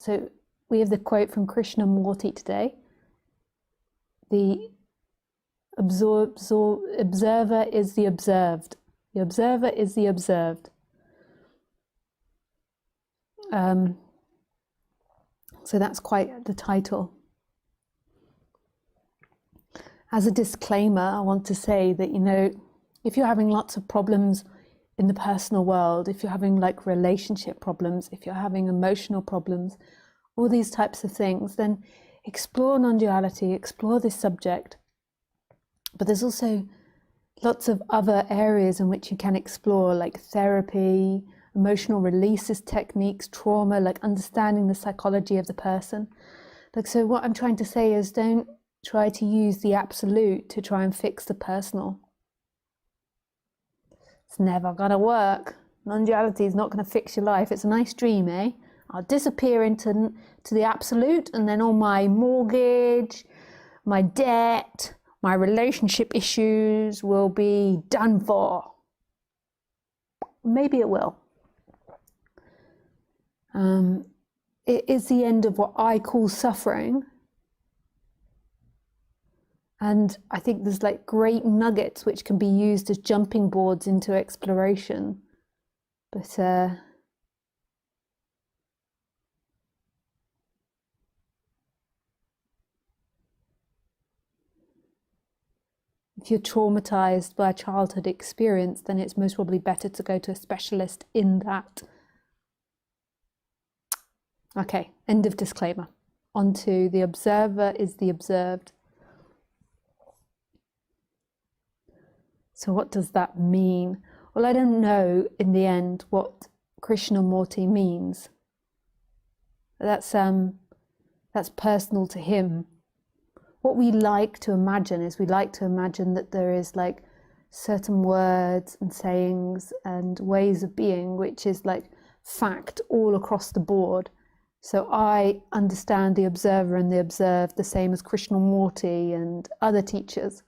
So we have the quote from Krishnamurti today. The observer is the observed. The observer is the observed. So that's quite the title. As a disclaimer, I want to say that, you know, if you're having lots of problems in the personal world, if you're having like relationship problems, if you're having emotional problems, all these types of things, then explore non-duality, explore this subject. But there's also lots of other areas in which you can explore, like therapy, emotional releases techniques, trauma, like understanding the psychology of the person. Like, so what I'm trying to say is, don't try to use the absolute to try and fix the personal. It's never gonna work. Non-duality is not gonna fix your life. It's a nice dream, eh? I'll disappear into the absolute, and then all my mortgage, my debt, my relationship issues will be done for. Maybe it will. It is the end of what I call suffering. And I think there's like great nuggets which can be used as jumping boards into exploration. But if you're traumatized by a childhood experience, then it's most probably better to go to a specialist in that. Okay, end of disclaimer. On to the observer is the observed. So what does that mean? Well, I don't know in the end what Krishnamurti means. That's personal to him. What we like to imagine is we like to imagine that there is like certain words and sayings and ways of being which is like fact all across the board. So I understand the observer and the observed the same as Krishnamurti and other teachers,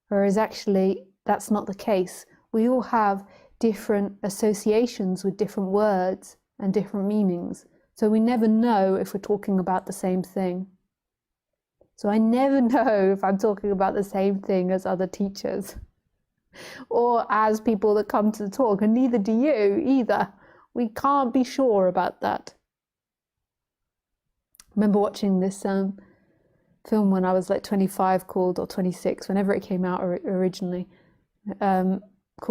whereas actually that's not the case. We all have different associations with different words and different meanings. So we never know if we're talking about the same thing. So I never know if I'm talking about the same thing as other teachers or as people that come to the talk, and neither do you either. We can't be sure about that. I remember watching this film when I was like 25 or 26, whenever it came out originally, called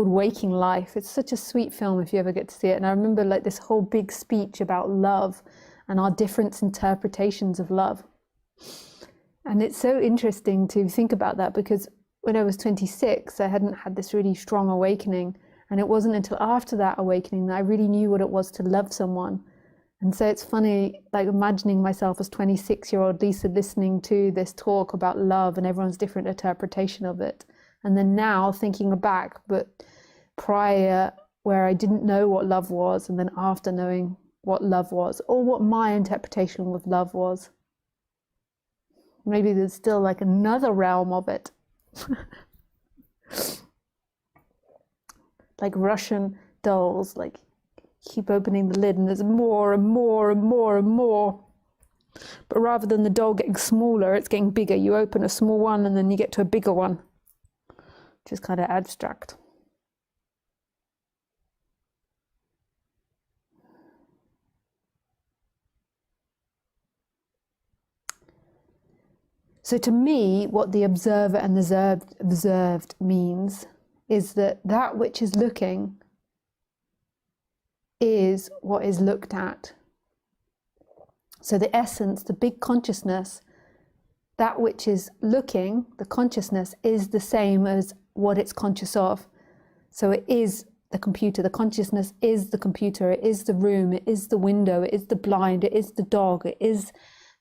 Waking Life. It's such a sweet film if you ever get to see it. And I remember like this whole big speech about love and our different interpretations of love. And it's so interesting to think about that, because when I was 26, I hadn't had this really strong awakening. And it wasn't until after that awakening that I really knew what it was to love someone. And so it's funny, like imagining myself as 26-year-old Lisa listening to this talk about love and everyone's different interpretation of it. And then now thinking back, but prior where I didn't know what love was, and then after knowing what love was, or what my interpretation of love was. Maybe there's still like another realm of it. Like Russian dolls, like keep opening the lid and there's more and more and more and more. But rather than the doll getting smaller, it's getting bigger. You open a small one and then you get to a bigger one, which is kind of abstract. So to me, what the observer and the observed means is that that which is looking is what is looked at. So the essence, the big consciousness, that which is looking, the consciousness, is the same as what it's conscious of. So it is the computer. The consciousness is the computer. It is the room. It is the window. It is the blind. It is the dog. It is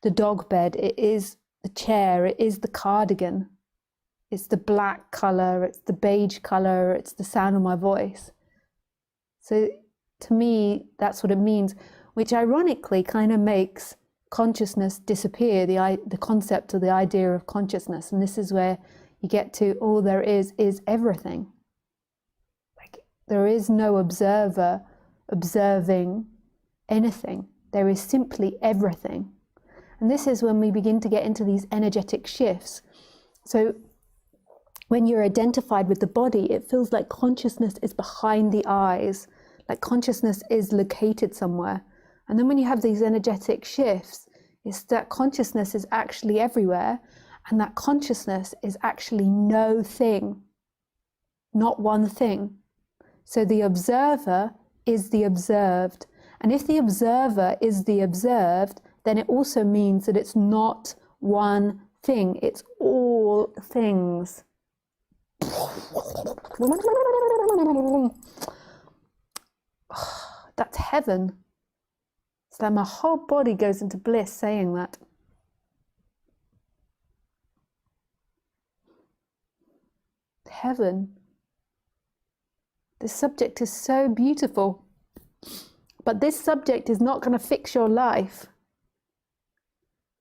the dog bed. It is the chair. It is the cardigan. It's the black color. It's the beige color. It's the sound of my voice. So to me, that's what it means, which ironically kind of makes consciousness disappear, the concept or the idea of consciousness. And this is where you get to all there is everything. Like there is no observer observing anything. There is simply everything. And this is when we begin to get into these energetic shifts. So when you're identified with the body, it feels like consciousness is behind the eyes, like consciousness is located somewhere. And then when you have these energetic shifts, it's that consciousness is actually everywhere, and that consciousness is actually no thing, not one thing. So the observer is the observed. And if the observer is the observed, then it also means that it's not one thing, it's all things. That's heaven. It's like my whole body goes into bliss saying that. Heaven. This subject is so beautiful. But this subject is not going to fix your life.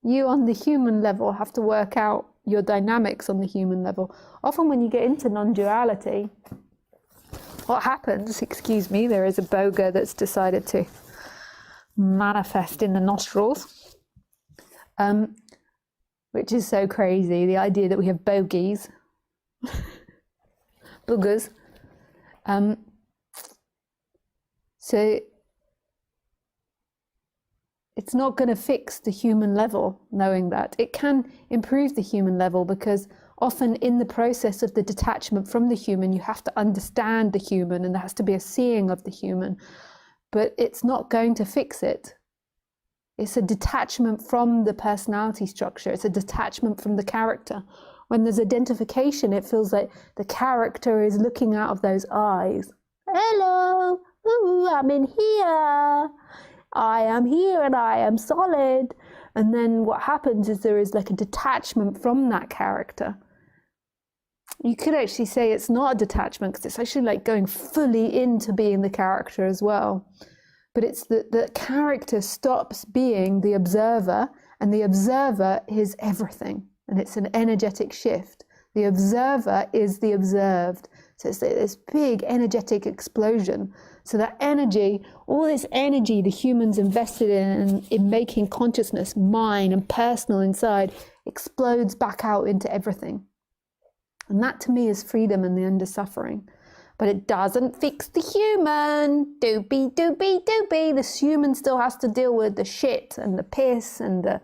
You on the human level have to work out your dynamics on the human level. Often when you get into non-duality, what happens, excuse me, there is a boga that's decided to manifest in the nostrils, which is so crazy, the idea that we have bogies, boogers. So it's not going to fix the human level, knowing that. It can improve the human level, because often in the process of the detachment from the human, you have to understand the human, and there has to be a seeing of the human. But it's not going to fix it. It's a detachment from the personality structure. It's a detachment from the character. When there's identification, it feels like the character is looking out of those eyes. Hello, ooh, I'm in here. I am here and I am solid. And then what happens is there is like a detachment from that character. You could actually say it's not a detachment, because it's actually like going fully into being the character as well. But it's that the character stops being the observer, and the observer is everything. And it's an energetic shift. The observer is the observed. So it's this big energetic explosion. So that energy, all this energy the humans invested in making consciousness mine and personal inside, explodes back out into everything. And that to me is freedom and the end of suffering. But it doesn't fix the human. Doopy, doopy, doopy. The human still has to deal with the shit and the piss and the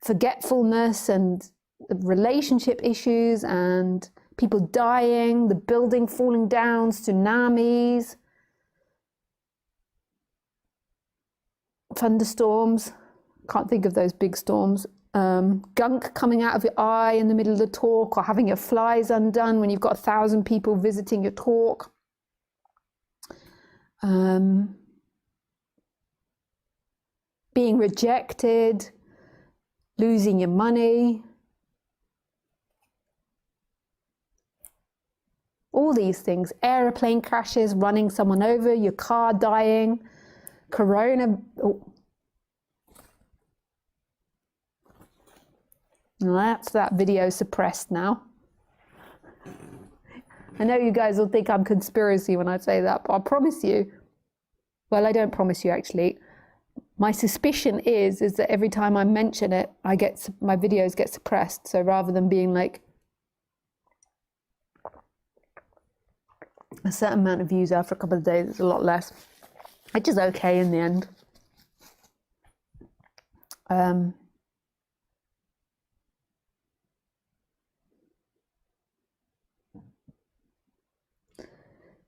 forgetfulness and the relationship issues and people dying, the building falling down, tsunamis, thunderstorms. Can't think of those big storms. Gunk coming out of your eye in the middle of the talk, or having your flies undone when you've got 1,000 people visiting your talk. Being rejected, losing your money. All these things, airplane crashes, running someone over, your car dying, corona. Oh. That's that video suppressed now. I know you guys will think I'm conspiracy when I say that, but I promise you, well, I don't promise you actually. My suspicion is that every time I mention it, my videos get suppressed. So rather than being like a certain amount of views after a couple of days, it's a lot less, which is okay in the end.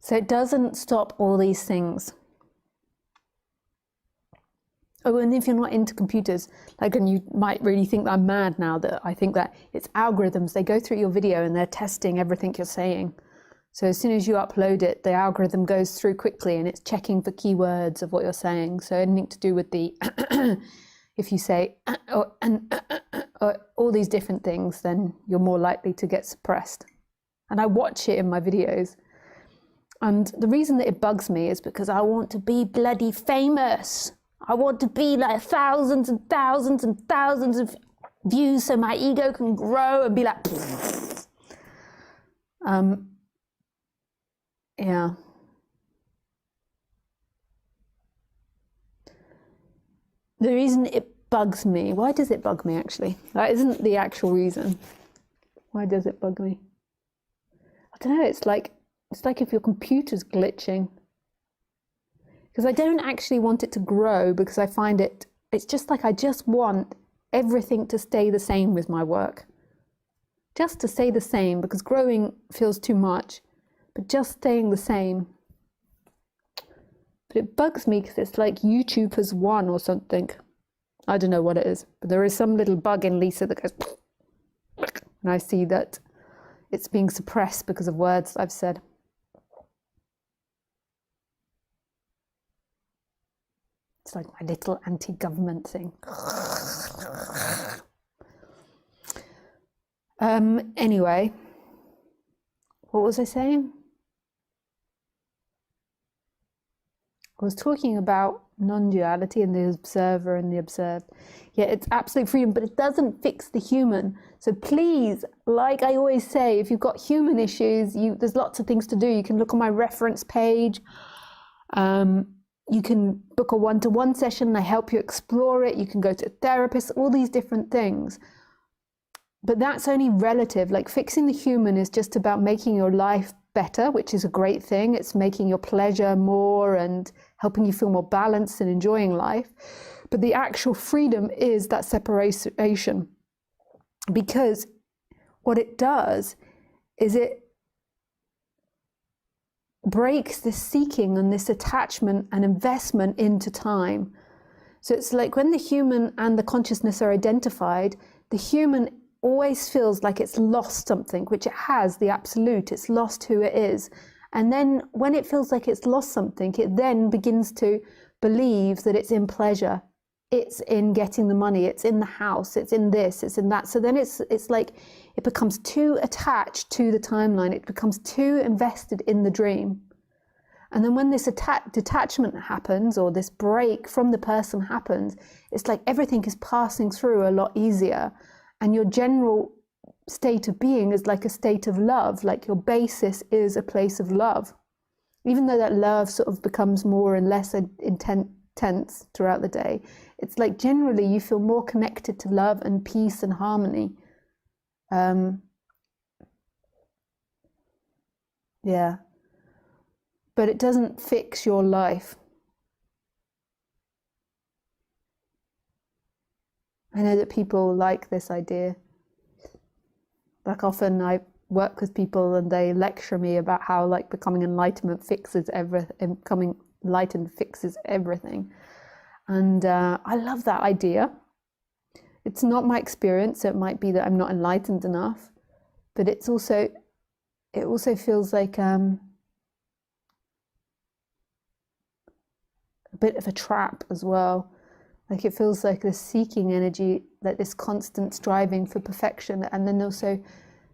So it doesn't stop all these things. Oh, and if you're not into computers, like, and you might really think that I'm mad now that I think that it's algorithms. They go through your video and they're testing everything you're saying. So as soon as you upload it, the algorithm goes through quickly and it's checking for keywords of what you're saying. So anything to do with the, if you say, or all these different things, then you're more likely to get suppressed. And I watch it in my videos. And the reason that it bugs me is because I want to be bloody famous. I want to be like thousands and thousands and thousands of views so my ego can grow and be like, yeah. The reason it bugs me, why does it bug me actually? That isn't the actual reason. Why does it bug me? I don't know, it's like if your computer's glitching. Because I don't actually want it to grow, because I find it's just like I just want everything to stay the same with my work. Just to stay the same, because growing feels too much, but just staying the same. But it bugs me because it's like YouTube has won or something. I don't know what it is, but there is some little bug in Lisa that goes, and I see that it's being suppressed because of words I've said. It's like my little anti-government thing. Anyway, what was I saying? I was talking about non-duality and the observer and the observed. Yeah, it's absolute freedom, but it doesn't fix the human. So please, like I always say, if you've got human issues, there's lots of things to do. You can look on my reference page. You can book a one-to-one session and I help you explore it. You can go to a therapist, all these different things. But that's only relative. Like fixing the human is just about making your life better, which is a great thing. It's making your pleasure more and helping you feel more balanced and enjoying life. But the actual freedom is that separation. Because what it does is it breaks this seeking and this attachment and investment into time. So it's like when the human and the consciousness are identified, the human always feels like it's lost something, which it has, the absolute, it's lost who it is. And then when it feels like it's lost something, it then begins to believe that it's in pleasure, it's in getting the money, it's in the house, it's in this, it's in that. So then it's like it becomes too attached to the timeline, it becomes too invested in the dream. And then when this detachment happens, or this break from the person happens, it's like everything is passing through a lot easier. And your general state of being is like a state of love, like your basis is a place of love. Even though that love sort of becomes more and less intense throughout the day, it's like generally you feel more connected to love and peace and harmony. Yeah. But it doesn't fix your life. I know that people like this idea. Like often I work with people and they lecture me about how like becoming enlightened fixes everything. And I love that idea. It's not my experience, so it might be that I'm not enlightened enough, but it also feels like a bit of a trap as well. Like it feels like this seeking energy, like this constant striving for perfection, and then also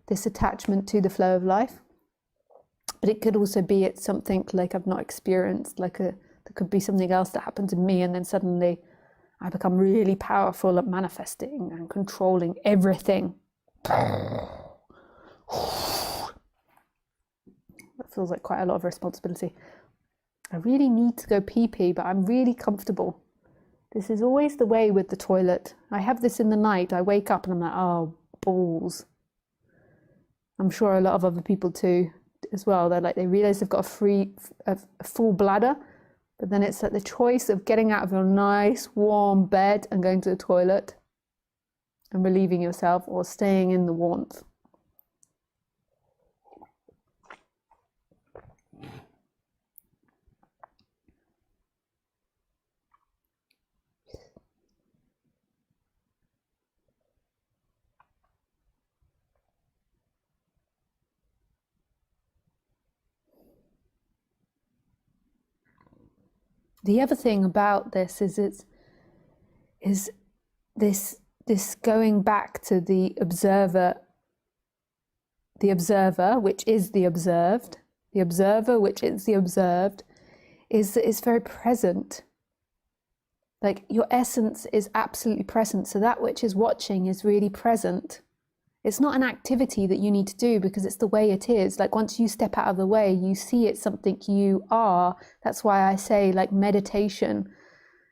this attachment to the flow of life. But it could also be it's something like I've not experienced, like there could be something else that happens in me, and then suddenly I become really powerful at manifesting and controlling everything. That feels like quite a lot of responsibility. I really need to go pee-pee, but I'm really comfortable. This is always the way with the toilet. I have this in the night. I wake up and I'm like, oh, balls. I'm sure a lot of other people too, as well. They realize they've got a full bladder, but then it's like the choice of getting out of your nice warm bed and going to the toilet and relieving yourself, or staying in the warmth. The other thing about this is this going back to the observer, which is the observed, the observer, which is the observed, is very present. Like your essence is absolutely present. So that which is watching is really present. It's not an activity that you need to do, because it's the way it is. Like once you step out of the way, you see it's something you are. That's why I say like meditation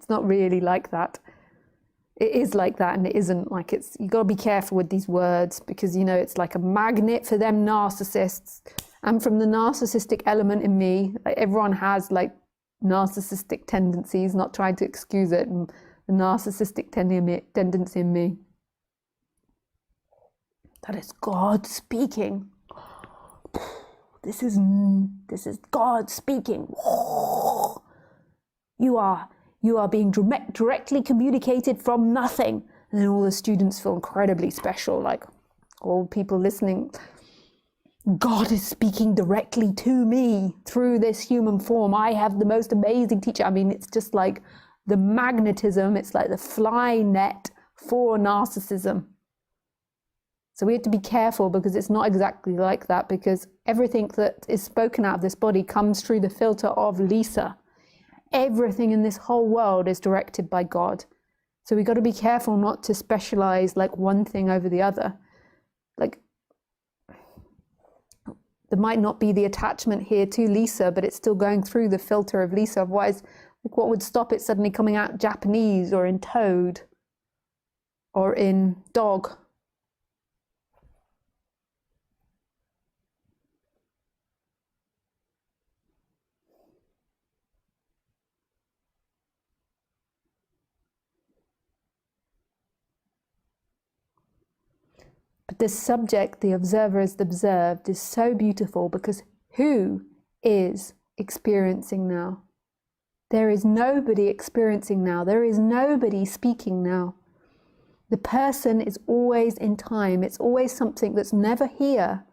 It's not really like that. It is like that, and it isn't. Like, it's, you got to be careful with these words, because, you know, it's like a magnet for them narcissists. And from the narcissistic element in me, like, everyone has like narcissistic tendencies, not trying to excuse it, and the narcissistic tendency in me. That is God speaking. This is God speaking. You are being directly communicated from nothing. And then all the students feel incredibly special, like all people listening. God is speaking directly to me through this human form. I have the most amazing teacher. I mean, it's just like the magnetism. It's like the fly net for narcissism. So we have to be careful, because it's not exactly like that, because everything that is spoken out of this body comes through the filter of Lisa. Everything in this whole world is directed by God. So we got to be careful not to specialize like one thing over the other. Like, there might not be the attachment here to Lisa, but it's still going through the filter of Lisa. Otherwise, like, what would stop it suddenly coming out Japanese or in toad or in dog? But this subject, the observer is observed, is so beautiful, because who is experiencing now? There is nobody experiencing now. There is nobody speaking now. The person is always in time. It's always something that's never here.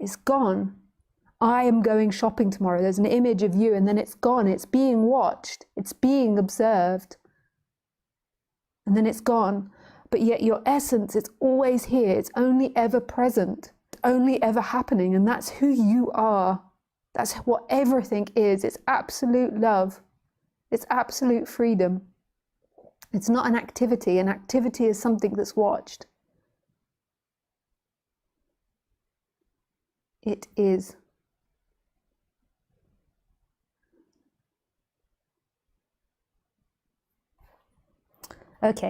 It's gone. I am going shopping tomorrow. There's an image of you, and then it's gone. It's being watched. It's being observed. And then it's gone. But yet your essence, it's always here. It's only ever present. It's only ever happening. And that's who you are. That's what everything is. It's absolute love. It's absolute freedom. It's not an activity. An activity is something that's watched. It is. Okay.